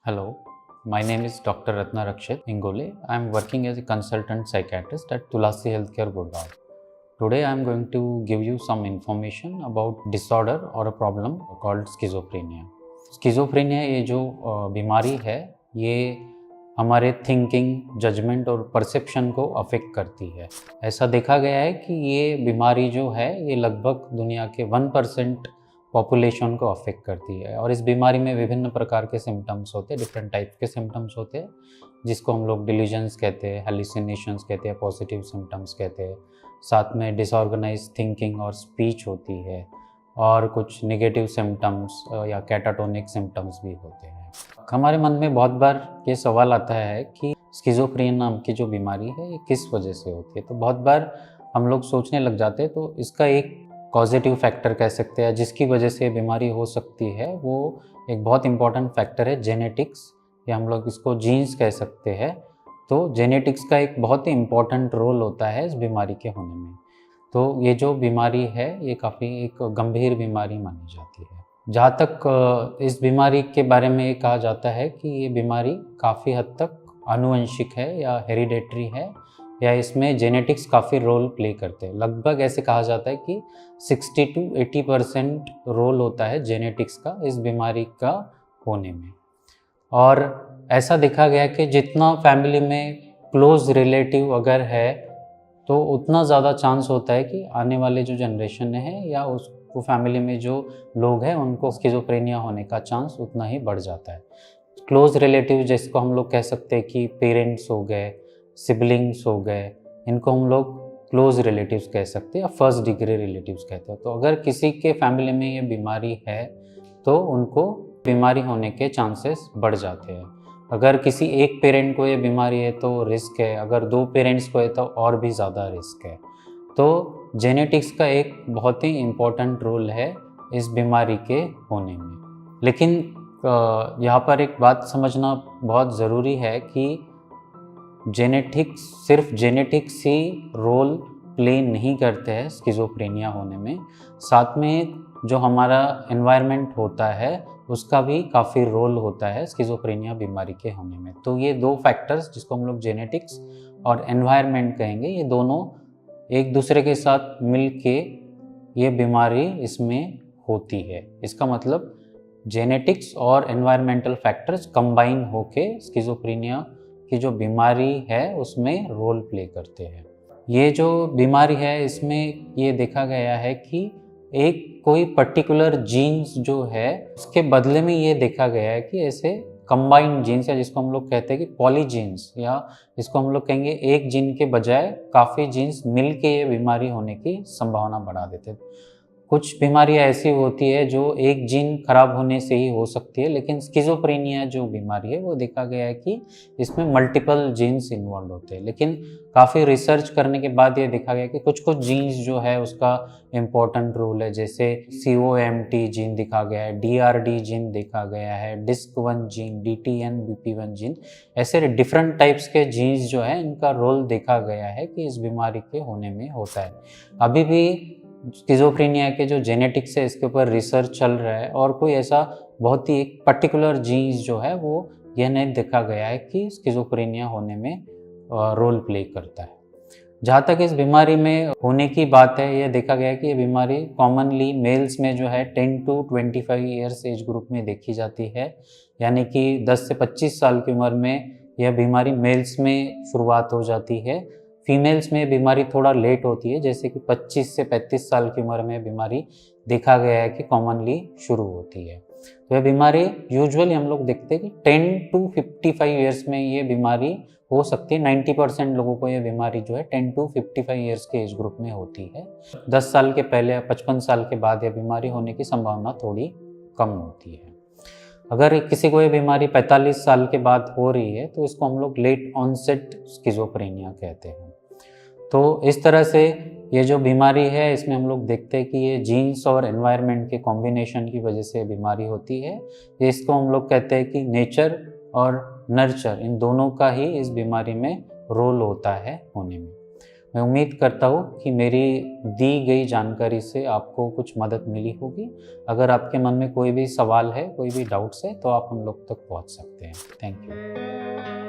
Hello, my name is Dr. Ratna Rakshit Ingole. I am working as a consultant psychiatrist at Tulasi Healthcare, Gurgaon. Today I am going to give you some information about disorder or a problem called schizophrenia. Schizophrenia ये जो बीमारी है ये हमारे thinking, judgement और perception को affect करती है। ऐसा देखा गया है कि ये बीमारी जो है ये लगभग दुनिया के 1% पॉपुलेशन को अफेक्ट करती है और इस बीमारी में विभिन्न प्रकार के सिम्टम्स होते हैं, डिफरेंट टाइप के सिम्टम्स होते हैं जिसको हम लोग डिल्यूजन्स कहते हैं, हेलुसिनेशंस कहते हैं, पॉजिटिव सिम्टम्स कहते हैं। साथ में डिसऑर्गेनाइज थिंकिंग और स्पीच होती है और कुछ नेगेटिव सिम्टम्स या कैटाटोनिक सिम्टम्स भी होते हैं। हमारे मन में बहुत बार ये सवाल आता है कि स्किज़ोफ्रेनिया नाम की जो बीमारी है ये किस वजह से होती है। तो बहुत बार हम लोग सोचने लग जाते हैं, तो इसका एक पॉजिटिव फैक्टर कह सकते हैं जिसकी वजह से बीमारी हो सकती है, वो एक बहुत इंपॉर्टेंट फैक्टर है जेनेटिक्स, या हम लोग इसको जीन्स कह सकते हैं। तो जेनेटिक्स का एक बहुत ही इम्पॉर्टेंट रोल होता है इस बीमारी के होने में। तो ये जो बीमारी है ये काफ़ी एक गंभीर बीमारी मानी जाती है। जहाँ तक इस बीमारी के बारे में ये कहा जाता है कि ये बीमारी काफ़ी हद तक आनुवंशिक है या हेरिडेटरी है, या इसमें जेनेटिक्स काफ़ी रोल प्ले करते हैं। लगभग ऐसे कहा जाता है कि 60 to 80% रोल होता है जेनेटिक्स का इस बीमारी का होने में। और ऐसा देखा गया कि जितना फैमिली में क्लोज रिलेटिव अगर है तो उतना ज़्यादा चांस होता है कि आने वाले जो जनरेशन है या उसको फैमिली में जो लोग हैं उनको स्किज़ोफ्रेनिया होने का चांस उतना ही बढ़ जाता है। क्लोज रिलेटिव जिसको हम लोग कह सकते हैं कि पेरेंट्स हो गए, सिबलिंग्स हो गए, इनको हम लोग क्लोज रिलेटिव्स कह सकते हैं या फर्स्ट डिग्री रिलेटिव्स कहते हैं। तो अगर किसी के फैमिली में ये बीमारी है तो उनको बीमारी होने के चांसेस बढ़ जाते हैं। अगर किसी एक पेरेंट को ये बीमारी है तो रिस्क है, अगर 2 पेरेंट्स को है तो और भी ज़्यादा रिस्क है। तो जेनेटिक्स का एक बहुत ही इम्पोर्टेंट रोल है इस बीमारी के होने में। लेकिन यहाँ पर एक बात समझना बहुत ज़रूरी है कि सिर्फ जेनेटिक्स ही रोल प्ले नहीं करते हैं स्किज़ोफ्रेनिया होने में, साथ में जो हमारा एनवायरनमेंट होता है उसका भी काफ़ी रोल होता है स्किज़ोफ्रेनिया बीमारी के होने में। तो ये 2 फैक्टर्स जिसको हम लोग जेनेटिक्स और एनवायरनमेंट कहेंगे, ये दोनों एक दूसरे के साथ मिल के ये बीमारी इसमें होती है। इसका मतलब जेनेटिक्स और एनवायरनमेंटल फैक्टर्स कंबाइन होके स्किज़ोफ्रेनिया की जो बीमारी है उसमें रोल प्ले करते हैं। ये जो बीमारी है इसमें ये देखा गया है कि एक कोई पर्टिकुलर जीन्स जो है उसके बदले में ये देखा गया है कि ऐसे कंबाइंड जीन्स, या जिसको हम लोग कहते हैं कि पॉलीजीन्स, या जिसको हम लोग कहेंगे एक जीन के बजाय काफ़ी जीन्स मिल के ये बीमारी होने की संभावना बढ़ा देते हैं। कुछ बीमारियाँ ऐसी होती है जो एक जीन खराब होने से ही हो सकती है, लेकिन स्किज़ोफ्रेनिया जो बीमारी है वो देखा गया है कि इसमें मल्टीपल जीन्स इन्वॉल्व होते हैं। लेकिन काफ़ी रिसर्च करने के बाद ये देखा गया कि कुछ जीन्स जो है उसका इम्पोर्टेंट रोल है, जैसे COMT जीन देखा गया है, DRD जीन देखा गया है, DISC1 gene, DTN BP1 gene, ऐसे डिफरेंट टाइप्स के जीन्स जो है इनका रोल देखा गया है कि इस बीमारी के होने में होता है। अभी भी स्किज़ोफ्रेनिया के जो जेनेटिक्स है इसके ऊपर रिसर्च चल रहा है और कोई ऐसा बहुत ही एक पर्टिकुलर जीन्स जो है वो यह नहीं देखा गया है कि स्किज़ोफ्रेनिया होने में रोल प्ले करता है। जहाँ तक इस बीमारी में होने की बात है, यह देखा गया है कि ये बीमारी कॉमनली मेल्स में जो है 10 to 25 ईयर्स एज ग्रुप में देखी जाती है, यानी कि 10 से 25 साल की उम्र में यह बीमारी मेल्स में शुरुआत हो जाती है। फीमेल्स में बीमारी थोड़ा लेट होती है, जैसे कि 25 से 35 साल की उम्र में बीमारी देखा गया है कि कॉमनली शुरू होती है। तो यह बीमारी यूजुअली हम लोग देखते हैं कि 10 to 55 ईयर्स में ये बीमारी हो सकती है। 90% लोगों को ये बीमारी जो है 10 to 55 ईयर्स के एज ग्रुप में होती है। 10 साल के पहले या 55 साल के बाद यह बीमारी होने की संभावना थोड़ी कम होती है। अगर किसी को ये बीमारी 45 साल के बाद हो रही है तो इसको हम लोग लेट ऑनसेट स्किज़ोफ्रेनिया कहते हैं। तो इस तरह से ये जो बीमारी है इसमें हम लोग देखते हैं कि ये जीन्स और एनवायरनमेंट के कॉम्बिनेशन की वजह से बीमारी होती है। इसको हम लोग कहते हैं कि नेचर और नर्चर इन दोनों का ही इस बीमारी में रोल होता है होने में। मैं उम्मीद करता हूँ कि मेरी दी गई जानकारी से आपको कुछ मदद मिली होगी। अगर आपके मन में कोई भी सवाल है, कोई भी डाउट्स है, तो आप हम लोग तक पहुँच सकते हैं। Thank you.